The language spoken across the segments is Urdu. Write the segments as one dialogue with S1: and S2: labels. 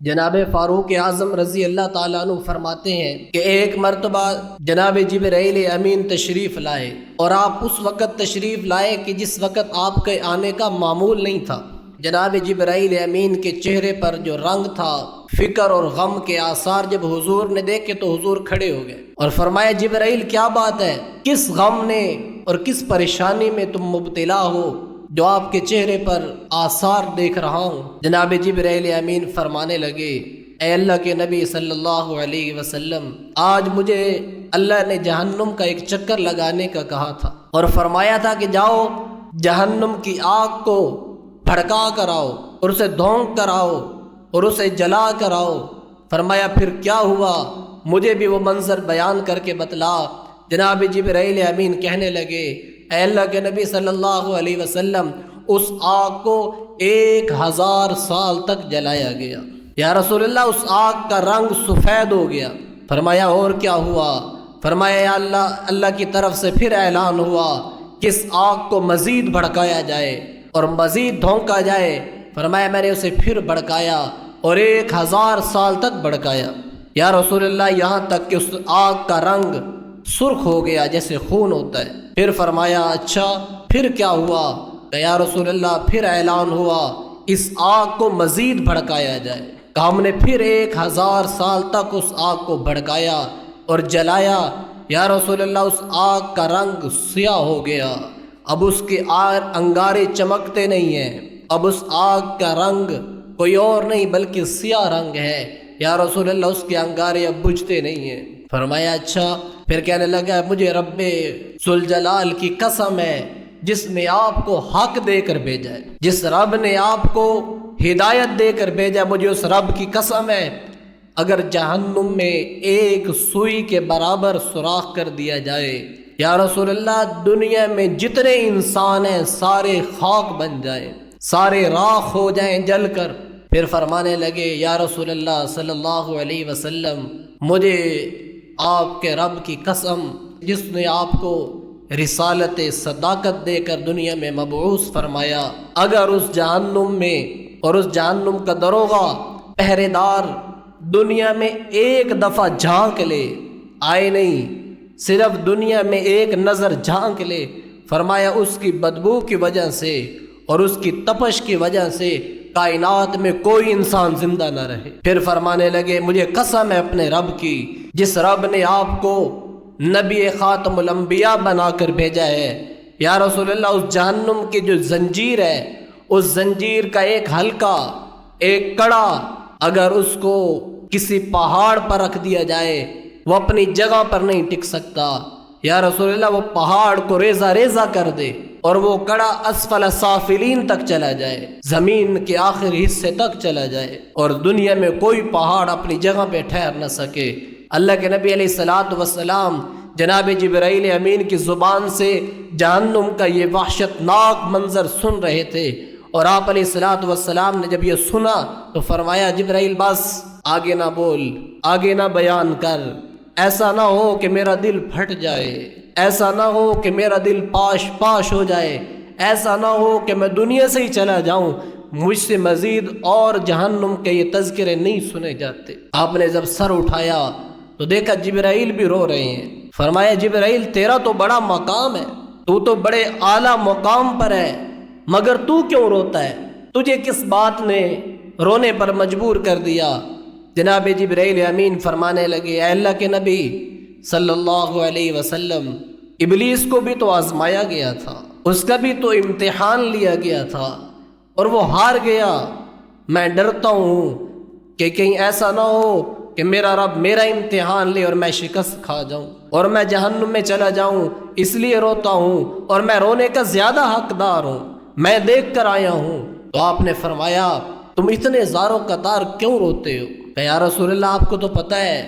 S1: جناب فاروق اعظم رضی اللہ تعالیٰ عنہ فرماتے ہیں کہ ایک مرتبہ جناب جبرائیل امین تشریف لائے، اور آپ اس وقت تشریف لائے کہ جس وقت آپ کے آنے کا معمول نہیں تھا۔ جناب جبرائیل امین کے چہرے پر جو رنگ تھا، فکر اور غم کے آثار جب حضور نے دیکھے تو حضور کھڑے ہو گئے اور فرمایا جبرائیل کیا بات ہے، کس غم نے اور کس پریشانی میں تم مبتلا ہو جو آپ کے چہرے پر آثار دیکھ رہا ہوں۔ جناب جبرائیل امین فرمانے لگے، اے اللہ کے نبی صلی اللہ علیہ وسلم، آج مجھے اللہ نے جہنم کا ایک چکر لگانے کا کہا تھا اور فرمایا تھا کہ جاؤ جہنم کی آگ کو بھڑکا کر آؤ اور اسے دھونک کر آؤ اور اسے جلا کر آؤ۔ فرمایا پھر کیا ہوا، مجھے بھی وہ منظر بیان کر کے بتلا۔ جناب جبرائیل امین کہنے لگے، اے اللہ کے نبی صلی اللہ علیہ وسلم، اس آگ کو 1000 سال تک جلایا گیا۔ یا رسول اللہ، اس آگ کا رنگ سفید ہو گیا۔ فرمایا اور کیا ہوا؟ فرمایا یا اللہ کی طرف سے پھر اعلان ہوا کہ اس آگ کو مزید بھڑکایا جائے اور مزید دھونکا جائے۔ فرمایا میں نے اسے پھر بھڑکایا اور 1000 سال تک بھڑکایا، یا رسول اللہ، یہاں تک کہ اس آگ کا رنگ سرخ ہو گیا جیسے خون ہوتا ہے۔ پھر فرمایا اچھا پھر کیا ہوا؟ کہ یا رسول اللہ، پھر اعلان ہوا اس آگ کو مزید بھڑکایا جائے۔ کہ ہم نے پھر 1000 سال تک اس آگ کو بھڑکایا اور جلایا، یا رسول اللہ، اس آگ کا رنگ سیاہ ہو گیا، اب اس کے انگارے چمکتے نہیں ہیں، اب اس آگ کا رنگ کوئی اور نہیں بلکہ سیاہ رنگ ہے، یا رسول اللہ، اس کے انگارے اب بجھتے نہیں ہیں۔ فرمایا اچھا۔ پھر کہنے لگا مجھے رب ذوالجلال کی قسم ہے جس نے آپ کو حق دے کر بھیجا ہے، جس رب نے آپ کو ہدایت دے کر بھیجا، مجھے اس رب کی قسم ہے اگر جہنم میں ایک سوئی کے برابر سوراخ کر دیا جائے، یا رسول اللہ، دنیا میں جتنے انسان ہیں سارے خاک بن جائیں، سارے راکھ ہو جائیں جل کر۔ پھر فرمانے لگے، یا رسول اللہ صلی اللہ علیہ وسلم، مجھے آپ کے رب کی قسم جس نے آپ کو رسالت صداقت دے کر دنیا میں مبعوث فرمایا، اگر اس جہنم میں اور اس جہنم کا دروغہ پہرے دار دنیا میں ایک دفعہ جھانک لے، آئے نہیں، صرف دنیا میں ایک نظر جھانک لے، فرمایا اس کی بدبو کی وجہ سے اور اس کی تپش کی وجہ سے کائنات میں کوئی انسان زندہ نہ رہے۔ پھر فرمانے لگے مجھے قسم ہے اپنے رب کی جس رب نے آپ کو نبی خاتم الانبیاء بنا کر بھیجا ہے، یا رسول اللہ، اس جہنم کی جو زنجیر ہے، اس زنجیر کا ایک حلقہ، ایک کڑا اگر اس کو کسی پہاڑ پر رکھ دیا جائے وہ اپنی جگہ پر نہیں ٹک سکتا، یا رسول اللہ، وہ پہاڑ کو ریزہ ریزہ کر دے اور وہ کڑا اسفل سافلین تک چلا جائے، زمین کے آخری حصے تک چلا جائے اور دنیا میں کوئی پہاڑ اپنی جگہ پہ ٹھہر نہ سکے۔ اللہ کے نبی علیہ الصلوۃ والسلام جناب جبرائیل امین کی زبان سے جہنم کا یہ وحشتناک منظر سن رہے تھے، اور آپ علیہ الصلوۃ والسلام نے جب یہ سنا تو فرمایا جبرائیل بس آگے نہ بول، آگے نہ بیان کر، ایسا نہ ہو کہ میرا دل پھٹ جائے، ایسا نہ ہو کہ میرا دل پاش پاش ہو جائے، ایسا نہ ہو کہ میں دنیا سے ہی چلا جاؤں، مجھ سے مزید اور جہنم کے یہ تذکرے نہیں سنے جاتے۔ آپ نے جب سر اٹھایا تو دیکھا جبرائیل بھی رو رہے ہیں۔ فرمایا جبرائیل، تیرا تو بڑا مقام ہے، تو تو بڑے اعلیٰ مقام پر ہے، مگر تو کیوں روتا ہے؟ تجھے کس بات نے رونے پر مجبور کر دیا؟ جناب جبرائیل امین فرمانے لگے، اے اللہ کے نبی صلی اللہ علیہ وسلم، ابلیس کو بھی تو آزمایا گیا تھا، اس کا بھی تو امتحان لیا گیا تھا اور وہ ہار گیا۔ میں ڈرتا ہوں کہ کہیں ایسا نہ ہو کہ میرا رب میرا امتحان لے اور میں شکست کھا جاؤں اور میں جہنم میں چلا جاؤں، اس لیے روتا ہوں اور میں رونے کا زیادہ حقدار ہوں، میں دیکھ کر آیا ہوں۔ تو آپ نے فرمایا تم اتنے زار و قطار کیوں روتے ہو؟ کہ یا رسول اللہ، آپ کو تو پتہ ہے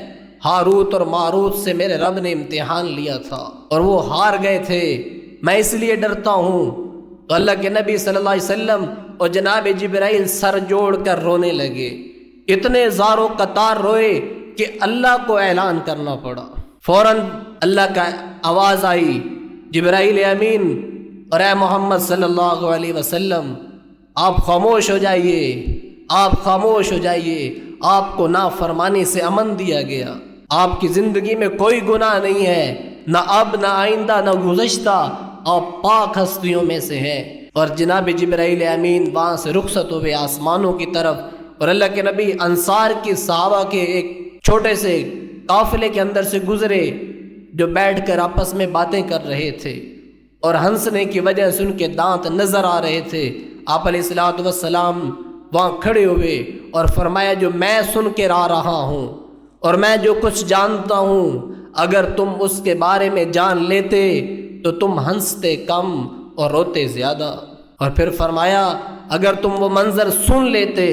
S1: ہاروت اور ماروت سے میرے رب نے امتحان لیا تھا اور وہ ہار گئے تھے، میں اس لیے ڈرتا ہوں۔ تو اللہ کے نبی صلی اللہ علیہ وسلم اور جناب جبرائیل سر جوڑ کر رونے لگے، اتنے زار و قطار روئے کہ اللہ کو اعلان کرنا پڑا۔ فوراً اللہ کا آواز آئی، جبرائیل امین اور اے محمد صلی اللہ علیہ وسلم، آپ خاموش ہو جائیے، آپ خاموش ہو جائیے، آپ کو نافرمانی سے امن دیا گیا، آپ کی زندگی میں کوئی گناہ نہیں ہے، نہ اب نہ آئندہ نہ گزشتہ، آپ پاک ہستیوں میں سے ہیں۔ اور جناب جبرائیل امین وہاں سے رخصت ہوئے آسمانوں کی طرف، اور اللہ کے نبی انصار کی صحابہ کے ایک چھوٹے سے قافلے کے اندر سے گزرے جو بیٹھ کر آپس میں باتیں کر رہے تھے، اور ہنسنے کی وجہ سے ان کے دانت نظر آ رہے تھے۔ آپ علیہ الصلوۃ والسلام وہاں کھڑے ہوئے اور فرمایا جو میں سن کے آ رہا ہوں اور میں جو کچھ جانتا ہوں، اگر تم اس کے بارے میں جان لیتے تو تم ہنستے کم اور روتے زیادہ۔ اور پھر فرمایا اگر تم وہ منظر سن لیتے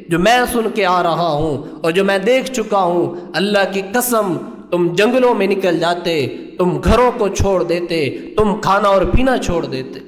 S1: جو میں سن کے آ رہا ہوں اور جو میں دیکھ چکا ہوں، اللہ کی قسم تم جنگلوں میں نکل جاتے، تم گھروں کو چھوڑ دیتے، تم کھانا اور پینا چھوڑ دیتے۔